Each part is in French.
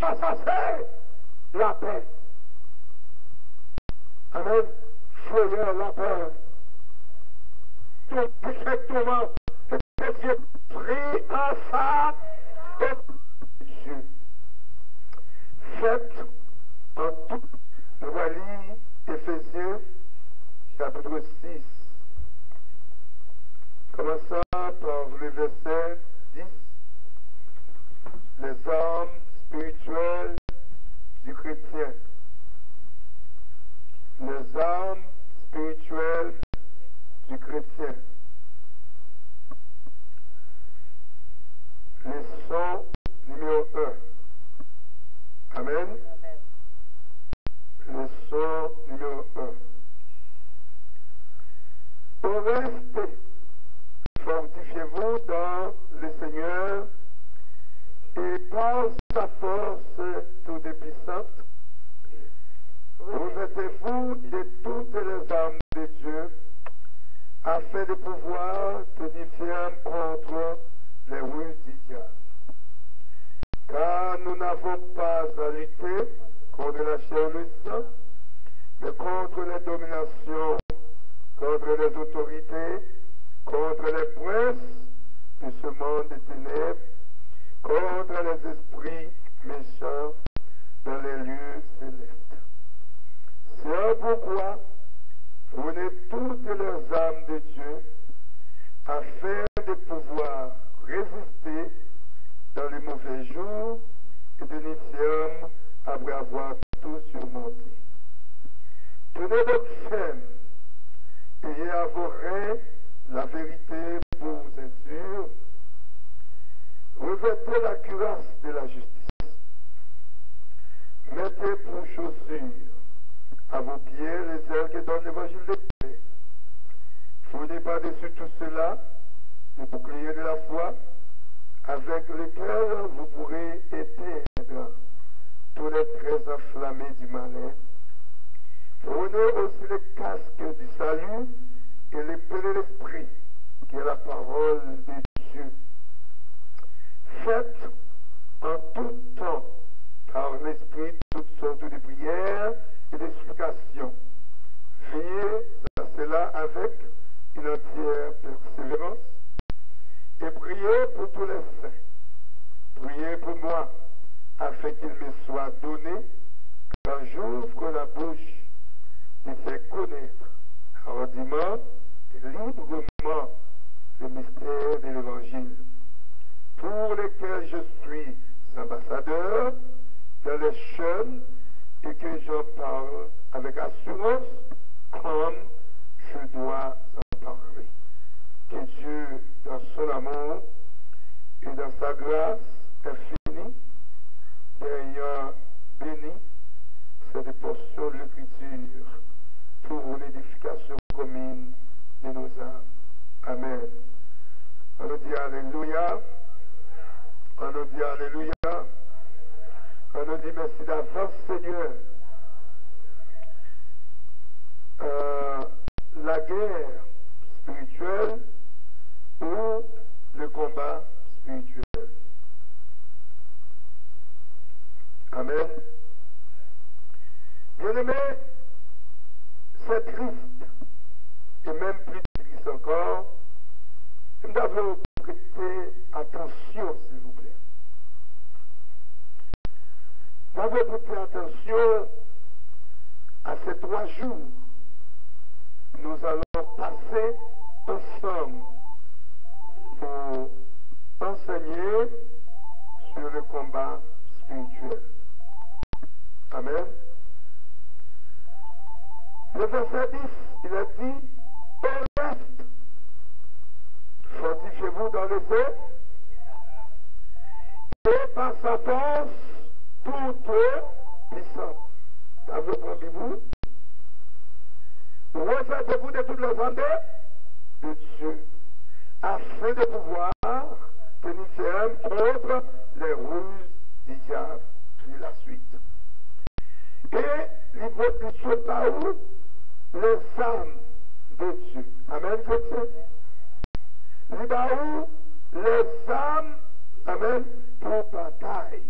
Ça c'est la paix. Amen. Frère, la paix. Tout perfectement. Que Dieu prie en ça. Et Dieu. Faites en tout. Nous allons lire Éphésiens chapitre 6. Commençons par le verset 10. Les armes spirituelles du chrétien. Les armes spirituelles du chrétien. Leçon numéro 1. Amen. Leçon numéro 1. Au reste, fortifiez-vous dans le Seigneur et par sa force toute puissante, revêtez-vous de toutes les armes de Dieu afin de pouvoir tenir ferme contre les ruses du diable. Car nous n'avons pas à lutter contre la chair et le sang, mais contre les dominations, contre les autorités, contre les princes de ce monde des ténèbres, contre les esprits méchants dans les lieux célestes. C'est pourquoi prenez toutes les armes de Dieu afin de pouvoir résister dans les mauvais jours et tenir ferme après avoir tout surmonté. Tenez donc ferme, ayez à vos reins la vérité pour ceinture, revêtez la cuirasse de la justice, mettez pour chaussures à vos pieds les ailes que donne l'évangile de paix. Fournez par-dessus tout cela le bouclier de la foi, avec lequel vous pourrez éteindre tous les traits enflammés du malin. Prenez aussi le casque du salut et l'épée de l'esprit, qui est la parole de Dieu. Faites en tout temps, par l'esprit, toutes sortes de prières et d'explications. Veillez à cela avec une entière persévérance et priez pour tous les saints. Priez pour moi, afin qu'il me soit donné, quand j'ouvre la bouche, de faire connaître hardiment et librement le mystère de l'Évangile, pour lequel je suis ambassadeur dans les chaînes et que j'en parle avec assurance comme je dois en parler. Que Dieu, dans son amour et dans sa grâce infinie, ayant béni cette portion de l'Écriture pour l'édification commune de nos âmes. Amen. On nous dit Alléluia. On nous dit Alléluia. On nous dit merci d'avance, Seigneur. La guerre spirituelle ou le combat spirituel. Amen. Bien-aimé, c'est triste, et même plus triste encore, nous devons prêter attention, s'il vous plaît. Nous devons prêter attention à ces 3 jours. Nous allons passer ensemble pour enseigner sur le combat spirituel. Amen. Le verset 10, il a dit, au reste, fortifiez-vous dans le feu, et par sa force, toute puissante. Dans votre Bible, revêtez-vous de toutes les armes de Dieu, afin de pouvoir tenir ferme contre les ruses du diable. Puis la suite. Et il faut par où les armes de Dieu. Amen, chrétien. Il va où les armes, amen, pour bataille.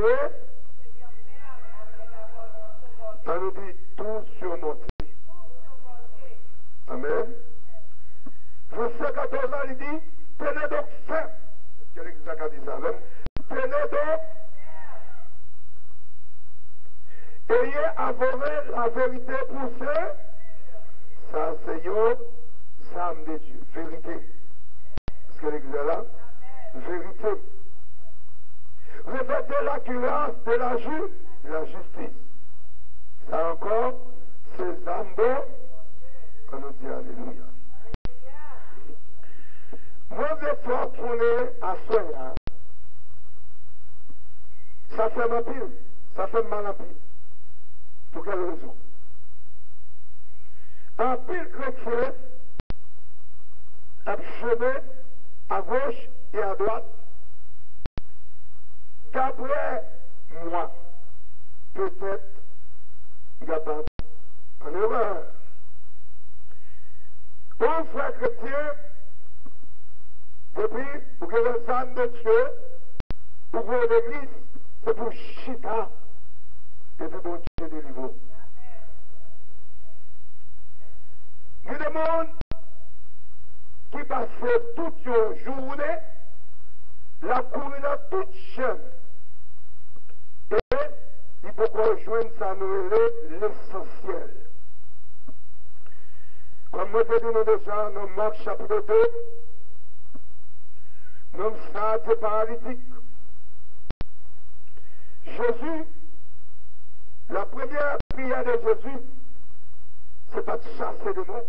J'aurai, ça nous dit tout surmonter. Amen. Verset 14, là, il dit, tenez donc ferme. Quel exact a dit ça même? Tenez donc. Ayez avoré la vérité pour ceux. Ça, c'est une âme de Dieu. Vérité. Est-ce que l'église est là? Vérité. Revêtez la cuirasse de la justice. Ça encore, ces âmes d'eau. On nous dit Alléluia. Mauvais fort tourner à soi. Ça fait ma pile. Ça fait mal à pile. Pour quelle raison? Un pile chrétien a chemin à gauche et à droite. D'après moi, peut-être, il n'y a pas en erreur. Un frère chrétien, depuis, pour que les âmes de Dieu, pour que l'église, c'est pour chita, et puis bon Dieu délivre. Il y a des gens qui passent toute une journée, la courir dans toute chaîne. Et il faut rejoindre ça, nous l'essentiel. Comme nous disons déjà dans Marc chapitre 2, nous sommes des paralytiques. Jésus, la première prière de Jésus, c'est pas de chasser des mots.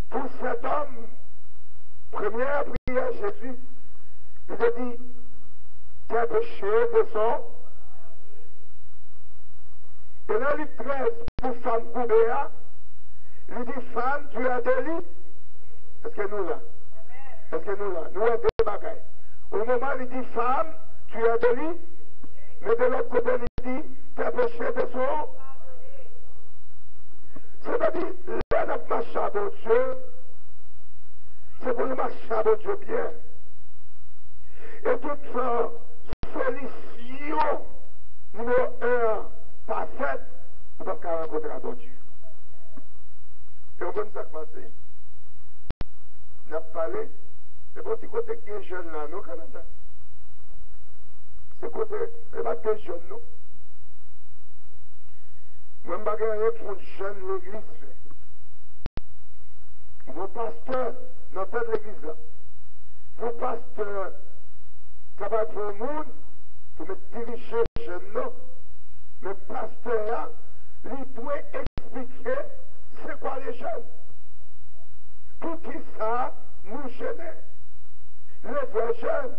Pour cet homme, première prière Jésus, il a dit, tes péchés te sont. Et dans le 13, pour femme Koubéa, il dit, femme, tu as des lits. Est-ce que nous là? Est-ce que nous là? Nous avons des bagailles. Au moment où il dit, femme, tu as des lits. Mais de l'autre côté, il dit, tes péchés te sont. C'est-à-dire, là, notre marche à bon Dieu, c'est pour nous marcher à bon Dieu bien. Et toute solution numéro 1 parfaite, nous ne pouvons pas rencontrer à bon Dieu. Et on peut nous passer. On a parlé, c'est pour petit côté des jeunes là, non, Canada. C'est côté, c'est pas des jeunes, non. Moi, je ne sais pas pour les jeunes l'église fait. Vos pasteurs, dans cette l'église là, vos pasteurs travaillent pour le monde, pour me diriger les jeunes, non. Mais pasteur, il doit expliquer c'est quoi les jeunes. Pour qui ça nous gêne. Les vrais jeunes.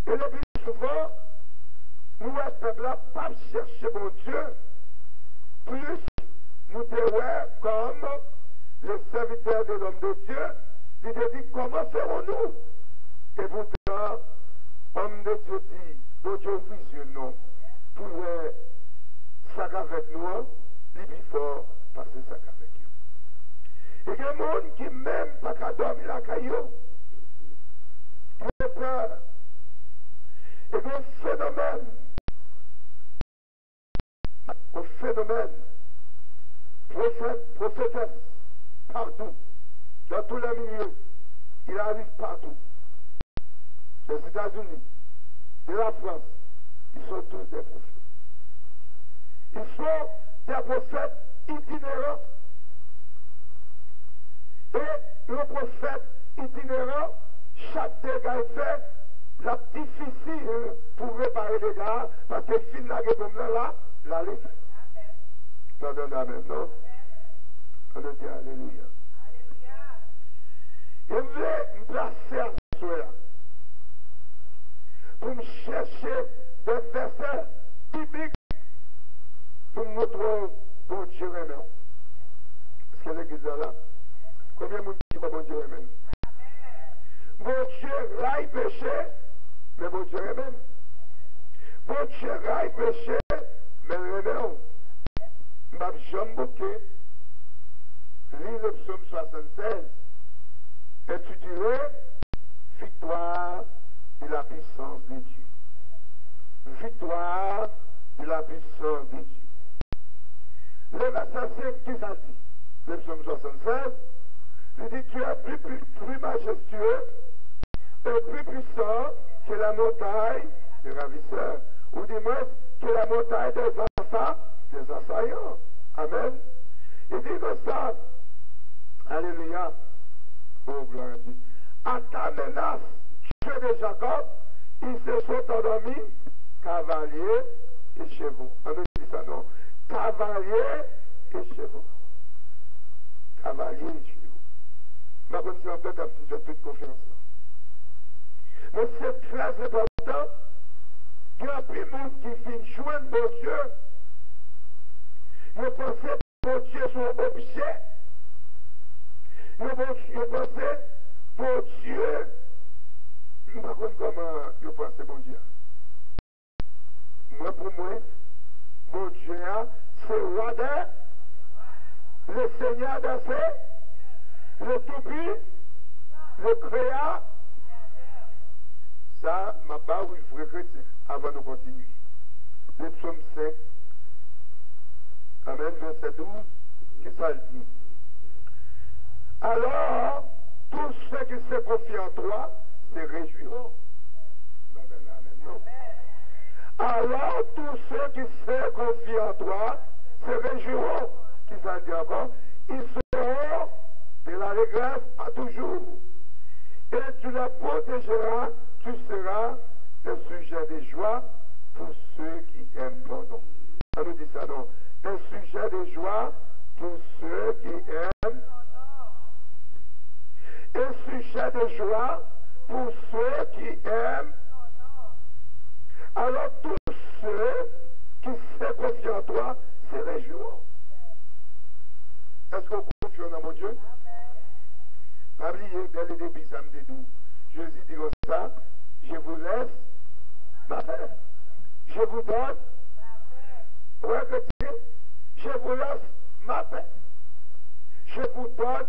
Et le plus souvent, nous, les peuples là, pas chercher mon Dieu. Plus nous devons, comme le serviteur de l'homme de Dieu, il dit comment ferons-nous? Et pourtant, homme de Dieu dit, bon Dieu visionne nous pour ça avec nous, il dit fort passer ça avec nous. Et il y a des gens qui même pas qu'à dormir la caillou, ils ont peur. Et il y a un phénomène, prophétesse, partout, dans tous les milieux, il arrive partout. Les États-Unis, de la France, ils sont tous des prophètes. Ils sont des prophètes itinérants. Et le prophète itinérant, chaque dégât fait, la difficile pour réparer les gars, parce que fin la gueule là, l'aller. Amen, non? On dit Alléluia. Je vais me placer à soi pour me chercher des versets bibliques pour me montrer bon Dieu même. Est-ce que l'église est là? Combien de monde dit bon Dieu même? Bon Dieu raille péché, mais bon Dieu même. Bon Dieu raille péché, mais remède. M'bab Jean Bouquet, lis le psaume 76, étudie-le, victoire et la puissance de Dieu. victoire de la puissance de Dieu. Le verset 5 qui ça dit, le psaume 76, il dit tu es plus majestueux et plus puissant que la montagne des ravisseurs, ou du moins que la montagne des assaillants. Amen. Il dit comme ça, alléluia, oh gloire à Dieu, à ta menace, Dieu de Jacob, ils se sont endormis, cavaliers et chevaux. On nous dit ça non, cavaliers et chevaux. Cavaliers et chevaux. Ma condition peut être fait toute confiance là. Mais c'est très important. Il y a plus de monde qui finit joindre mon Dieu. Je pensais que mon Dieu est un objet. Je pensais que mon Dieu, je ne sais pas comment je pense mon Dieu. Moi, pour moi, mon Dieu, c'est le roi le Seigneur de le tout-puissant, le créateur. Ça, ma part, il faut chrétien, avant de continuer. Le psaume 5, Amen, verset 12, qui ça le dit? Alors, tous ceux qui se confient en toi se réjouiront. Amen, non. Alors, tous ceux qui se confient en toi se réjouiront. Qui ça dit encore? Ils seront de l'allégresse à toujours. Et tu les protégeras, tu seras un sujet de joie pour ceux qui aiment ton nom. On nous dit ça, non? Un sujet de joie pour ceux qui aiment. Un sujet de joie pour ceux qui aiment. Alors tous ceux qui se confient en toi se réjouiront. Est-ce qu'on confie en mon Dieu? Pas oublier, dès le début, ça me dit tout. Jésus dit comme ça, je vous laisse ma paix. Je vous donne, pour un chrétien, je vous laisse ma paix. Je vous donne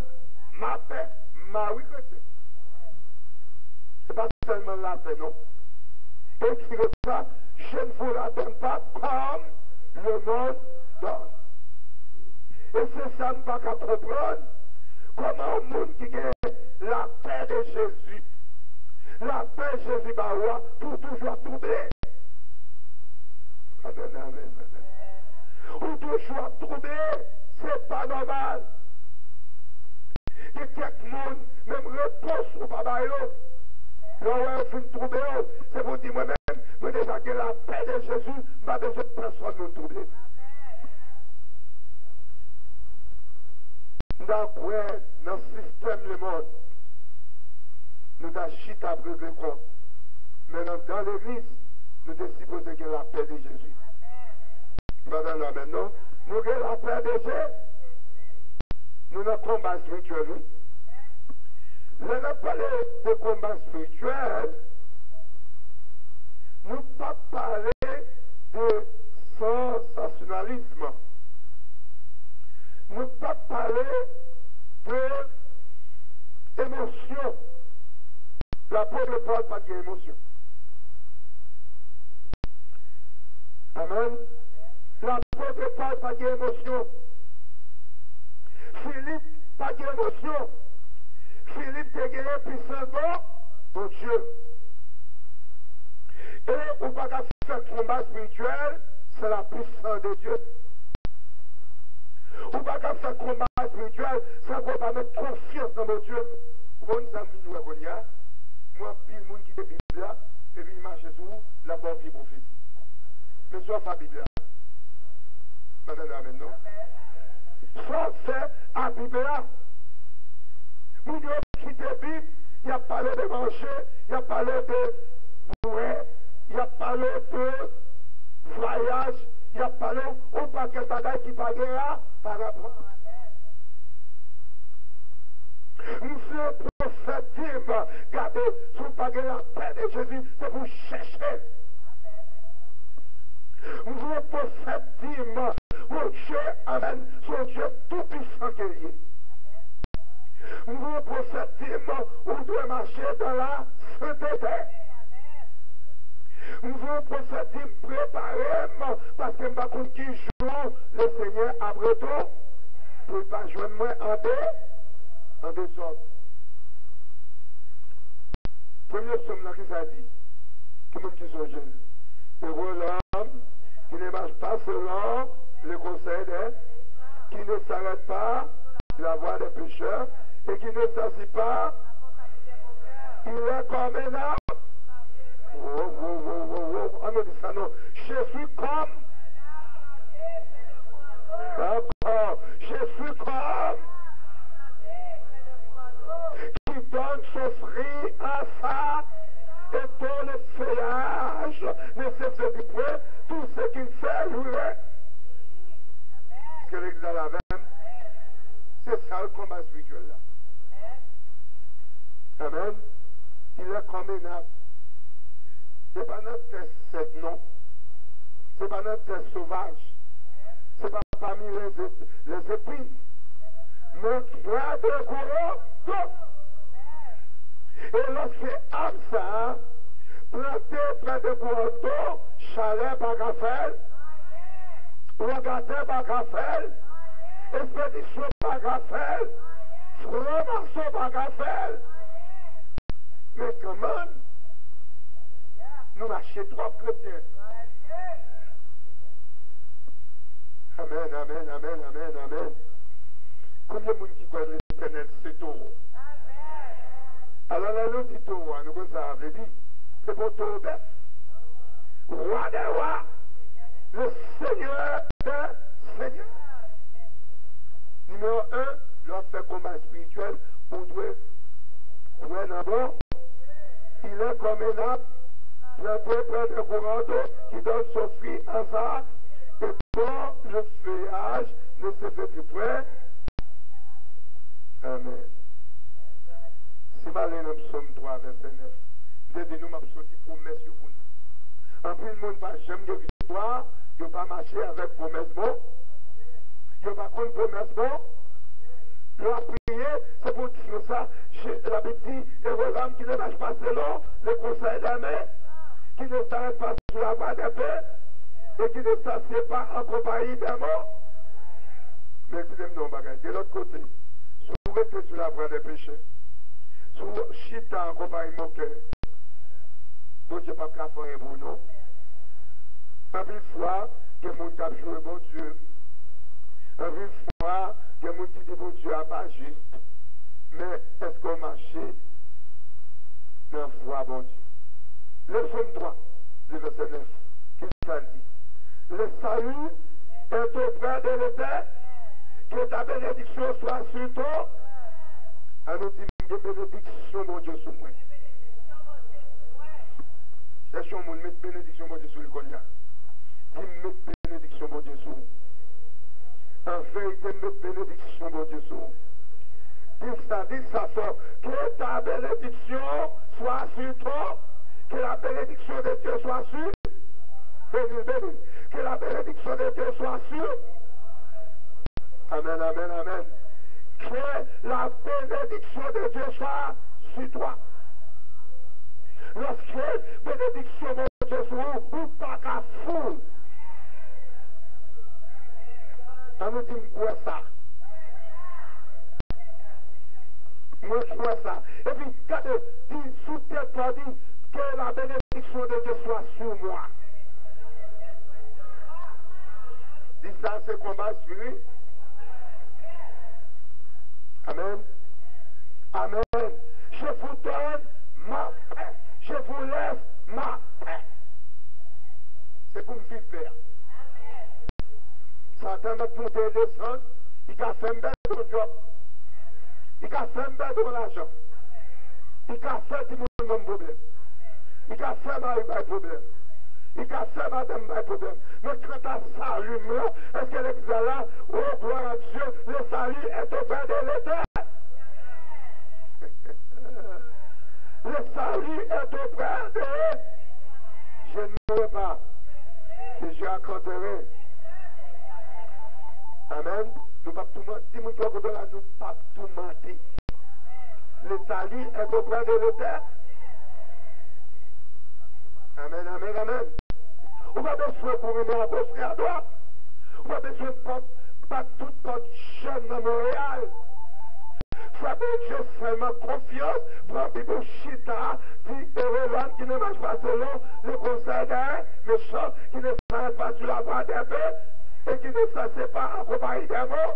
ma paix. Oui, chrétien. Ce n'est pas seulement la paix, non. Et il dit comme ça, je ne vous la donne pas comme le monde donne. Et c'est ça, ne pas qu'à comprendre comment un monde qui gagne la paix de Jésus, la paix de Jésus Baroua, pour toujours troubler. Amen, amen, amen. Ou toujours troubler, c'est pas normal. Il y a quelqu'un, même réponse au babaïo. Là où on finit troubler, c'est pour dire moi-même, mais déjà que la paix de Jésus, pas de cette personne nous troubler. Dans le système du monde, nous avons chita à brûler compte. Maintenant, dans l'église, nous devons supposer que la paix de Jésus. Madame la maintenant, nous avons la paix de Jésus. Nous avons un combat spirituel. Nous avons parlé de combat spirituel. Nous ne pas parler de sensationnalisme. Nous ne pas parler d'émotion. L'apôtre Paul pas d'émotion. Amen. L'apôtre Paul pas d'émotion. Philippe pas d'émotion. Philippe te gagné puissamment mon Dieu. Et on ne peut pas faire combat spirituel, c'est la puissance de Dieu. On ne peut pas faire combat spirituel sans qu'on va mettre confiance dans mon Dieu. Bon, nous avons mis moi, puis le monde qui est Bible là, et puis il marche sur la bonne vie prophétie. Mais soit la Bible là. Maintenant, amen, non? Soit c'est la Bible là. Nous avons quitté la Bible, il a parlé de manger, il a parlé de boire, il a parlé de voyage, il a parlé au paquet de bagages qui pagaient par rapport. Nous sommes prophétiques, regardez, si vous pagez la paix de Jésus, c'est vous chercher. Nous sommes prophétiques, mon Dieu, amen, son Dieu tout-puissant qu'il est. Nous sommes prophétiques, on doit marcher dans la sainteté. Je veux procéder préparer parce que je ne sais pas qui joue le Seigneur après tout. Pour ne pas joindre moi en désordre. Premier psaume là qui ça dit. Tout le monde qui sont jeunes. Heureux l'homme qui ne marche pas selon le conseil des, qui ne s'arrête pas sur la voie des pécheurs et qui ne s'assit pas. Il est comme un arbre. On ne dit ça non. Je suis comme. D'accord. Je suis comme. Qui donne son fruit à ça. Et tout le feuillage ne se fait du point. Tout ce qu'il fait, lui. Ce que l'exal avait, c'est ça le combat spirituel là. Amen. Il est comme un arbre. Ce n'est pas notre test sec, non. Ce n'est pas notre test sauvage. Ce n'est pas parmi les épines. Mais près de gros, et lorsque Amsa, planté près de gros, chalet bagafel, regaté bagafel, expédition bagafel, franc-maçon bagafel. Mais comment nous marchons trop chrétiens? Amen, amen, amen, amen, amen. Combien de monde qui croit l'éternel, c'est taureau? Alors là, nous dit taureau, nous comme ça avait dit, c'est pour taureau bête. Roi des rois, le Seigneur des seigneurs. Numéro 1, leur fait combat spirituel, on doit trouver d'abord. Il est comme un arbre, planté près de courant d'eau, qui donne son fruit en ça, et dont le feuillage ne se fait plus près. Amen. Si je vais dans Psaume 3, verset 9, je dis nous m'avons sorti promesse pour nous. En plus, le monde va jamais de victoire, il ne va pas marcher avec promesse bon. Il ne va pas contre promesse bon. Il a prié, c'est pour dire ça. La petite héroïne qui ne marche pas selon le conseil des mains, qui ne s'arrête pas sur la voie des paix, et qui ne s'assied pas en compagnie des morts. Mais écoutez-moi, de l'autre côté, si vous restez sur la voie des péchés, si vous chitez en compagnie de mon cœur, bon Dieu pas qu'à faire pour nous. En plus fois, il y a des gens qui ont joué bon Dieu. En plus fois, il y a des gens qui disent bon Dieu n'est pas juste. Mais est-ce qu'on marche dans la foi bon Dieu? Le psaume 3, le verset 9, qui ça dit? Le salut est auprès de l'Éternel, que ta bénédiction soit sur toi. À nous dire que bénédiction, mon Dieu, sur moi. Cherchons mon mettre bénédiction, mon Dieu, sur le cognac. Dis mettre bénédiction, mon Dieu, sur. En vérité, mettre bénédiction, mon Dieu, sur. Dis ça fort. Que ta bénédiction soit sur toi. Que la bénédiction de Dieu soit sur. Béni, béni. Que la bénédiction de Dieu soit sur. Amen, amen, amen. Que la bénédiction de Dieu soit sur toi. Lorsque la bénédiction de Dieu soit ou pas qu'à fou. On nous dit quoi ça? Moi je vois ça. Et puis, quand tu dis sous tes pas, dis que la bénédiction de Dieu soit sur moi. Dis ça, c'est combat spirituel. Amen. Amen. Je vous donne ma paix. Je vous laisse ma paix. C'est pour me vivre paix. Satan va monter et descendre. Il a fait un bel job. Il a fait un bel l'argent. Il a fait tout le monde problème. Il a fait ma problème. Il a fait madame ma problème. Mais quand à salut, est-ce que l'exil là, oh gloire à Dieu, le salut est auprès de l'Éternel. Le salut est auprès de. Je ne mourrai pas. Et je raconterai. Amen. Nous ne pouvons pas tout mentir. Dis-moi que là, nous ne pouvons pas tout mentir. Le salut est auprès de l'Éternel. Amen, amen, amen. On va besoin pour venir à gauche et à droite. On va besoin de battre toute porte jeune dans Montréal. Frère Dieu seulement confiance pour Bible Chita, qui ne marche pas selon le conseil d'un méchant, qui ne s'arrête pas sur la voie des bœufs et qui ne s'assied pas en compagnie des mots.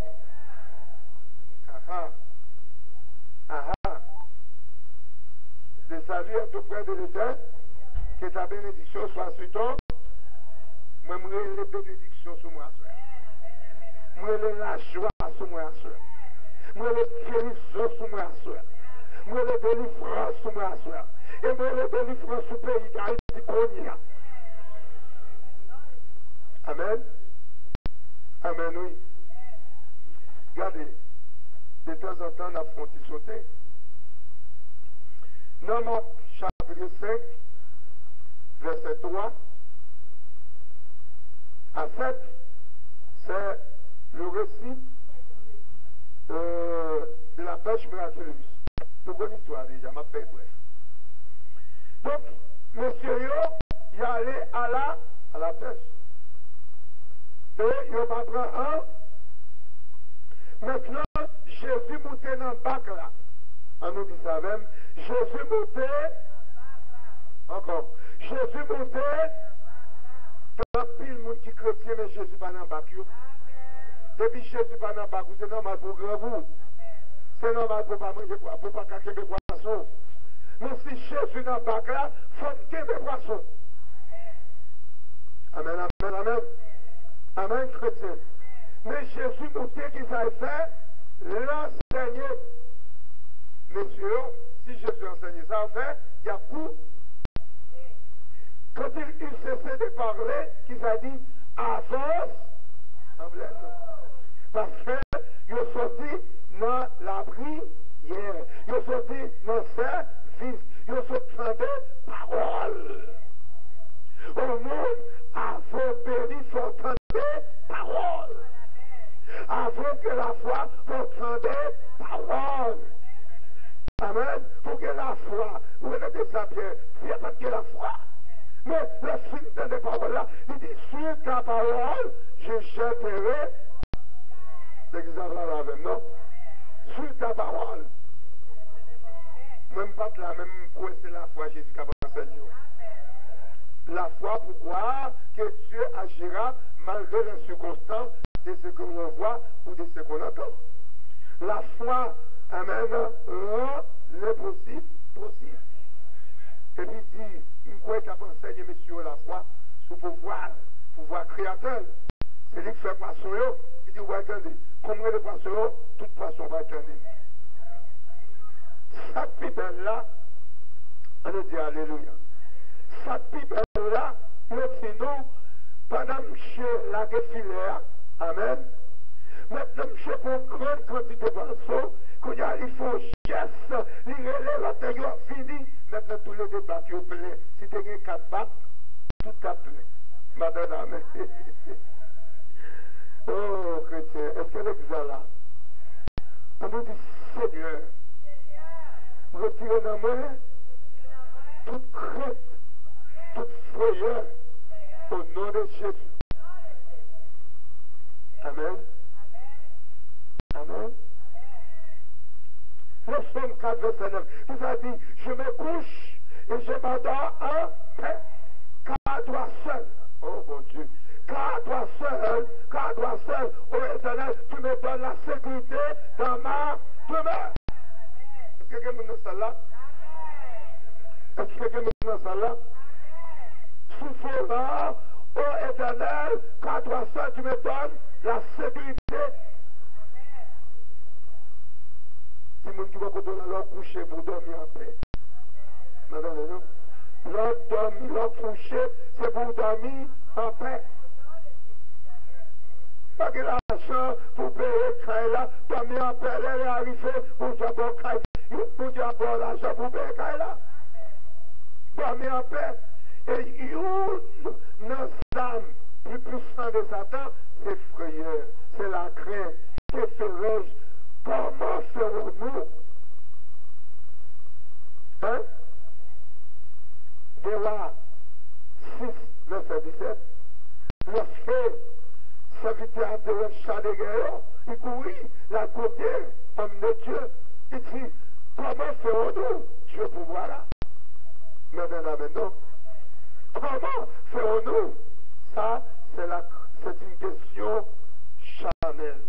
Le salut est auprès de l'Éternel, que ta bénédiction soit sur toi. Moi, je les bénédictions sur moi. Moi, la joie sur moi. Moi, les guérisons sur moi. Moi, les délivrances sur moi. Et moi, les délivrances sur le pays d'Haïti. Amen. Amen, oui. Regardez, de temps en temps, on a fronti sauter. Dans Marc chapitre 5, verset 3 à 7, c'est le récit de la pêche miraculeuse. Nous connaissons l'histoire déjà, m'a fait bref. Donc, monsieur Yo, il est allé à la pêche. Et il va prendre un. Maintenant, Jésus montait dans le bac là. On nous dit ça même. Jésus montait. Encore. Jésus montait. Dans pile de monde qui chrétien, mais Jésus pas dans le bac. Depuis Jésus pas dans le bac, c'est normal pour grand goût. C'est normal pour pas manger, pour pas cacher des poissons. Mais si Jésus dans le bac là, il faut qu'il y ait des poissons. Amen, amen, amen. Amen, chrétien. Mais Jésus montait qui ça fait l'enseigner. Messieurs, si Jésus enseigne ça, en fait, il y a coup. Quand il eut cessé de parler, qu'il a dit avance en pleine. Parce que il est sorti dans la prière, il est sorti dans le service, il est sorti dans des paroles. Au monde, avant péri, il faut entendre des paroles. Avant que la foi, il faut entendre des paroles. Amen. Pour que la foi, vous mettez ça bien, il n'y a pas que la foi. Mais le film de ces paroles-là, il dit, sur ta parole, je jetterai. C'est exactement la même, non? Sur ta parole. Même pas là, même quoi c'est la foi, Jésus qui a enseigné. La foi, pourquoi? Que Dieu agira malgré les circonstances de ce que l'on voit ou de ce qu'on entend. La foi, amen, rend le possible possible. Et puis dit, une quoi qui a enseigné, messieurs, la foi, sous pouvoir créateur. C'est lui qui fait poisson. Il dit, ouais, attendez, comment les poissons, toute poisson va attendre. Cette pibelle-là, on nous dit Alléluia. Cette pibelle-là, nous nous, pendant que la filaire, amen. Maintenant, monsieur, pour une grande quantité de poissons, il faut geste, il relève la terre, fini. Maintenant, tous les débats qui sont pleins. Si tu as 4 bacs, tout a plein. Madame, oh, chrétien, est-ce qu'elle est déjà là? On nous dit, Seigneur, retirez dans moi toute crainte, toute frayeur, au nom de Jésus. Amen. Amen. Le Somme 4, verset 9, il a dit, je me couche et je m'endors en paix. Car toi seul, oh mon Dieu, car toi seul, ô Éternel, tu me donnes la sécurité dans ma demeure. Est-ce que quelqu'un est là? Est-ce que quelqu'un est là? Souffle-moi, ô Éternel, car toi seul, tu me donnes la sécurité. Si mon qui va leur coucher pour dormir en paix. Madame, leur dormir, leur coucher, c'est pour dormir en paix. Pas que l'argent pour payer là, dormir en paix, elle est arrivée pour d'abord pour d'abord l'argent pour payer là. Dormir en paix. Et une âme plus puissante de Satan, c'est frayeur, c'est la crainte, c'est féroce. Comment ferons-nous? Hein? De là, 6, verset 17. Lorsque serviteur a de chat de guerre, il courit la côté, homme de Dieu, il dit, comment ferons-nous Dieu pour voilà. Maintenant, comment ferons-nous? Ça, c'est une question charnelle.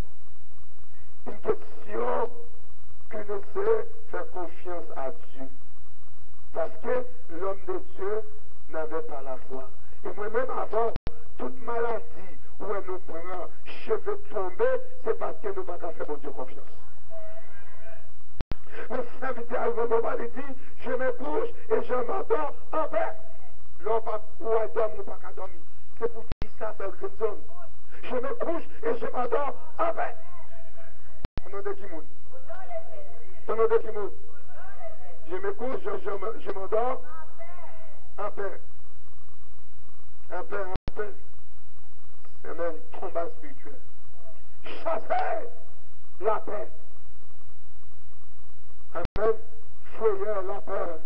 Une question qui ne sait faire confiance à Dieu. Parce que l'homme de Dieu n'avait pas la foi. Et moi-même, avant, toute maladie où elle nous prend cheveux tombés, c'est parce que nous n'avons pas fait mon Dieu confiance. Le serviteur arrive au moment, il dit, je me couche et je m'endors en paix. L'homme ou elle dort ou pas qu'à dormir. C'est pour dire ça, faire une zone. Je me couche et je m'endors en paix. Au nom de Kimoun. Au nom de Kimoun. Je me couche, je m'endors en paix. En paix, en paix. Amen. Combat spirituel. Chasser la paix. Amen. Frayeur, la peur.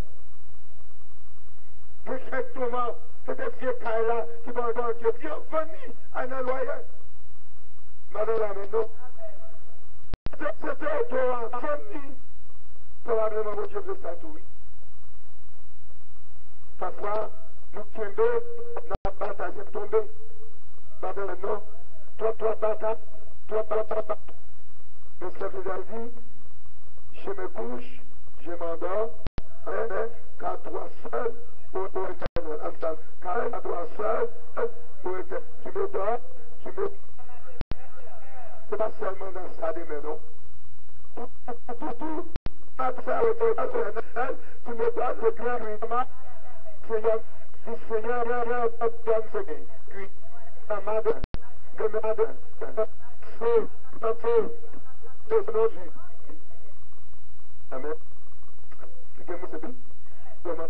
Exactement. C'est des vieux cailles qui vont dans Dieu. Viens, venez à un loyer. Madame, maintenant. C'était qui a venir. Probablement, mon Dieu veut ça tout, oui. Parfois, nous tombons, notre bataille est tombée. Madame, non. Trois batailles. Le serviteur dit, je me couche, je m'endors, car toi seul pour éternel. Car toi seul pour éternel. Tu me dors, c'est pas seulement dans ça des maisons. Tout, tu me donnes le grand ruissellement. Seigneur, donne ce bien. Puis, ta madre, feu, de nos vies. Amen. Tu peux me dire, comment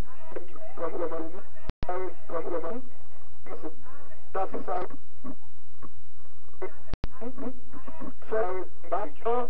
ça fait ça. C'est un bâtiment.